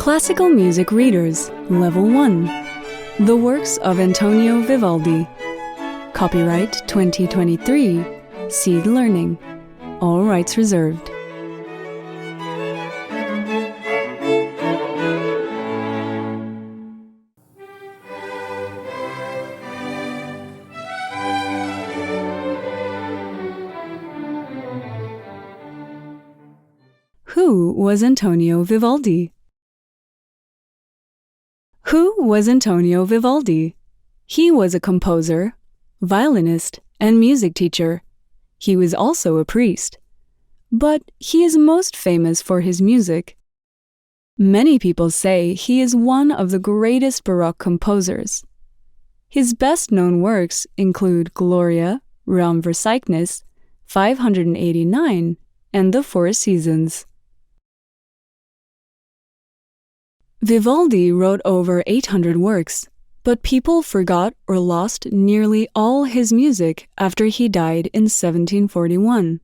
Classical Music Readers, Level 1. The Works of Antonio Vivaldi. Copyright 2023. Seed Learning. All rights reserved. Who was Antonio Vivaldi? Who was Antonio Vivaldi? He was a composer, violinist, and music teacher. He was also a priest. But he is most famous for his music. Many people say he is one of the greatest Baroque composers. His best-known works include Gloria, Realm Versailles, 589, and The Four Seasons. Vivaldi wrote over 800 works, but people forgot or lost nearly all his music after he died in 1741.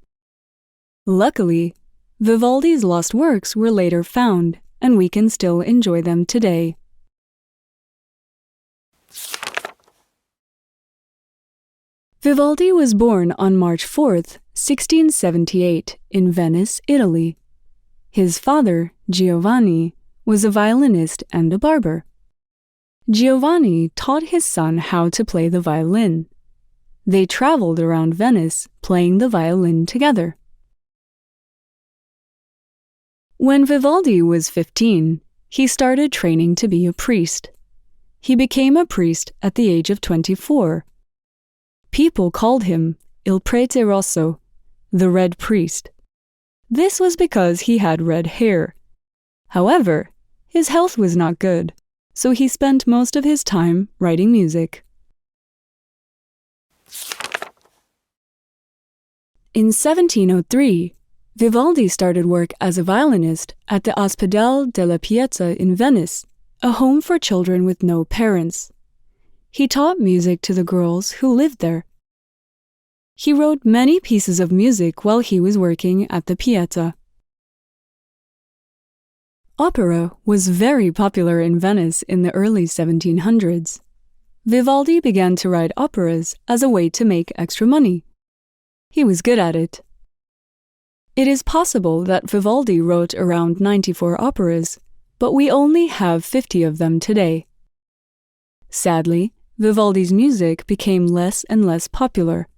Luckily, Vivaldi's lost works were later found, and we can still enjoy them today. Vivaldi was born on March 4th, 1678, in Venice, Italy. His father, Giovanni, was a violinist and a barber. Giovanni taught his son how to play the violin. They traveled around Venice playing the violin together. When Vivaldi was 15, he started training to be a priest. He became a priest at the age of 24. People called him Il Prete Rosso, the Red Priest. This was because he had red hair. However, his health was not good, so he spent most of his time writing music. In 1703, Vivaldi started work as a violinist at the Ospedale della Pieta in Venice, a home for children with no parents. He taught music to the girls who lived there. He wrote many pieces of music while he was working at the Pieta. Opera was very popular in Venice in the early 1700s. Vivaldi began to write operas as a way to make extra money. He was good at it. It is possible that Vivaldi wrote around 94 operas, but we only have 50 of them today. Sadly, Vivaldi's music became less and less popular.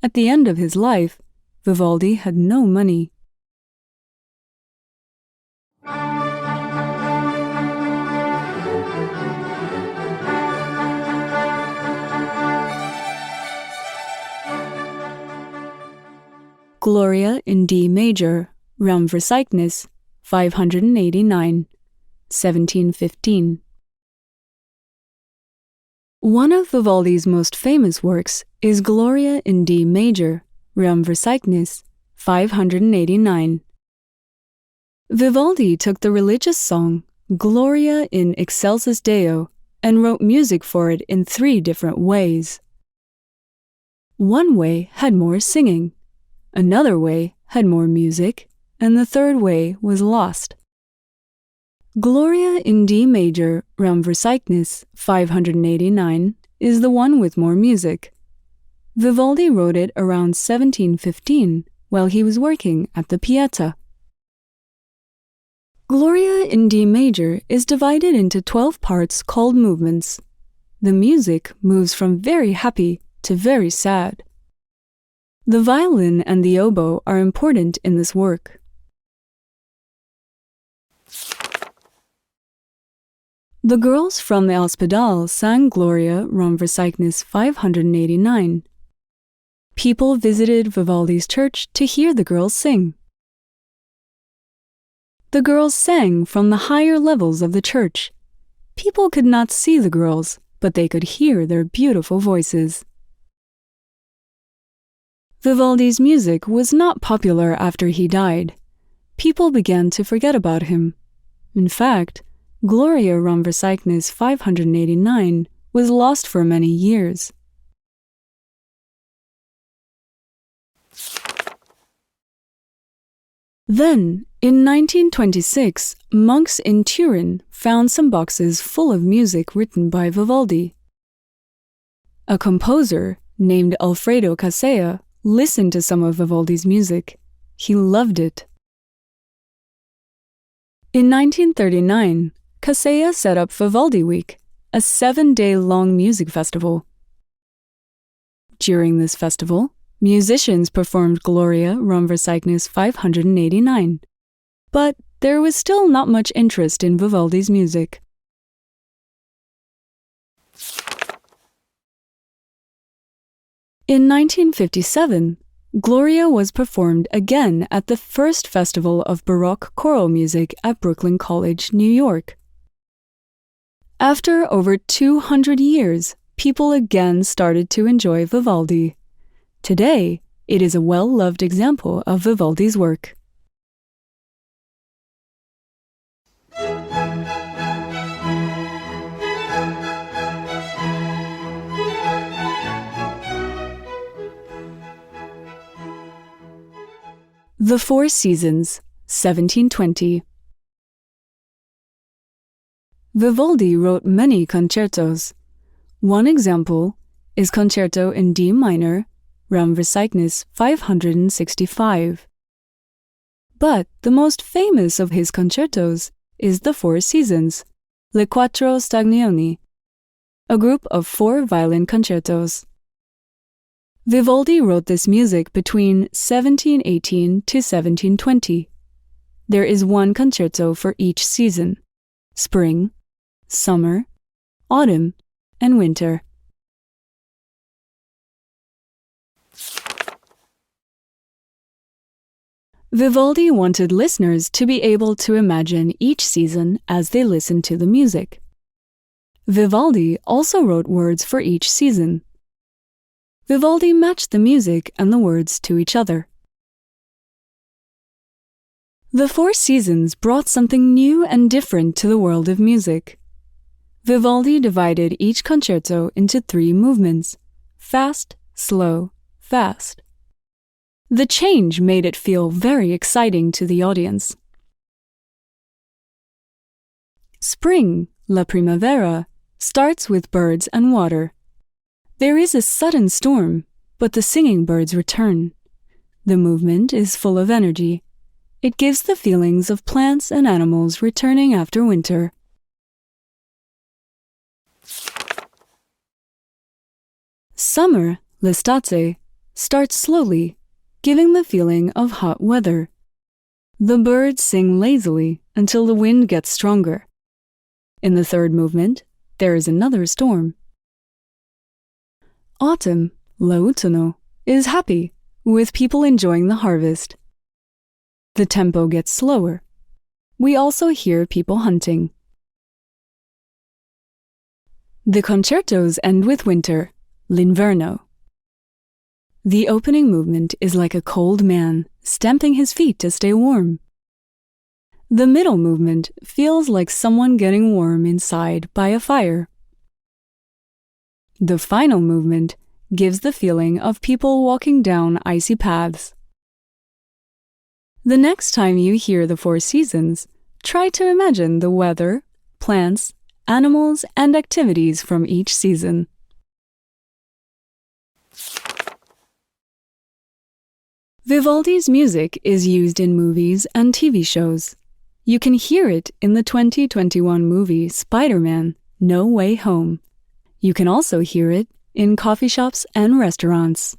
At the end of his life, Vivaldi had no money. Gloria in D major, Realm Versailles, 589, 1715. One of Vivaldi's most famous works is Gloria in D major, Realm Versailles, 589. Vivaldi took the religious song Gloria in Excelsis Deo and wrote music for it in 3 different ways. One way had more singing. Another way had more music, and the third way was lost. Gloria in D major, Realm Versailles, 589, is the one with more music. Vivaldi wrote it around 1715 while he was working at the Pieta. Gloria in D major is divided into 12 parts called movements. The music moves from very happy to very sad. The violin and the oboe are important in this work. The girls from the Ospedale sang Gloria Realm Versailles 589. People visited Vivaldi's church to hear the girls sing. The girls sang from the higher levels of the church. People could not see the girls, but they could hear their beautiful voices. Vivaldi's music was not popular after he died. People began to forget about him. In fact, Gloria Realm Versailles 589 was lost for many years. Then, in 1926, monks in Turin found some boxes full of music written by Vivaldi. A composer named Alfredo Casella listened to some of Vivaldi's music. He loved it. In 1939, Casella set up Vivaldi Week, a 7-day-long music festival. During this festival, musicians performed Gloria Rom/Cygnus 589, but there was still not much interest in Vivaldi's music. In 1957, Gloria was performed again at the first Festival of Baroque Choral Music at Brooklyn College, New York. After over 200 years, people again started to enjoy Vivaldi. Today, it is a well-loved example of Vivaldi's work. The Four Seasons, 1720. Vivaldi wrote many concertos. One example is Concerto in D minor, Rom/Cygnus 565. But the most famous of his concertos is The Four Seasons, Le Quattro Stagioni, a group of 4 violin concertos. Vivaldi wrote this music between 1718 to 1720. There is one concerto for each season: spring, summer, autumn, and winter. Vivaldi wanted listeners to be able to imagine each season as they listened to the music. Vivaldi also wrote words for each season. Vivaldi matched the music and the words to each other. The Four Seasons brought something new and different to the world of music. Vivaldi divided each concerto into 3 movements: fast, slow, fast. The change made it feel very exciting to the audience. Spring, La Primavera, starts with birds and water. There is a sudden storm, but the singing birds return. The movement is full of energy. It gives the feelings of plants and animals returning after winter. Summer, L'estate, starts slowly, giving the feeling of hot weather. The birds sing lazily until the wind gets stronger. In the 3rd movement, there is another storm. Autumn, L'autunno, is happy, with people enjoying the harvest. The tempo gets slower. We also hear people hunting. The concertos end with winter, L'Inverno. The opening movement is like a cold man stamping his feet to stay warm. The middle movement feels like someone getting warm inside by a fire. The final movement gives the feeling of people walking down icy paths. The next time you hear The Four Seasons, try to imagine the weather, plants, animals, and activities from each season. Vivaldi's music is used in movies and TV shows. You can hear it in the 2021 movie Spider-Man: No Way Home. You can also hear it in coffee shops and restaurants.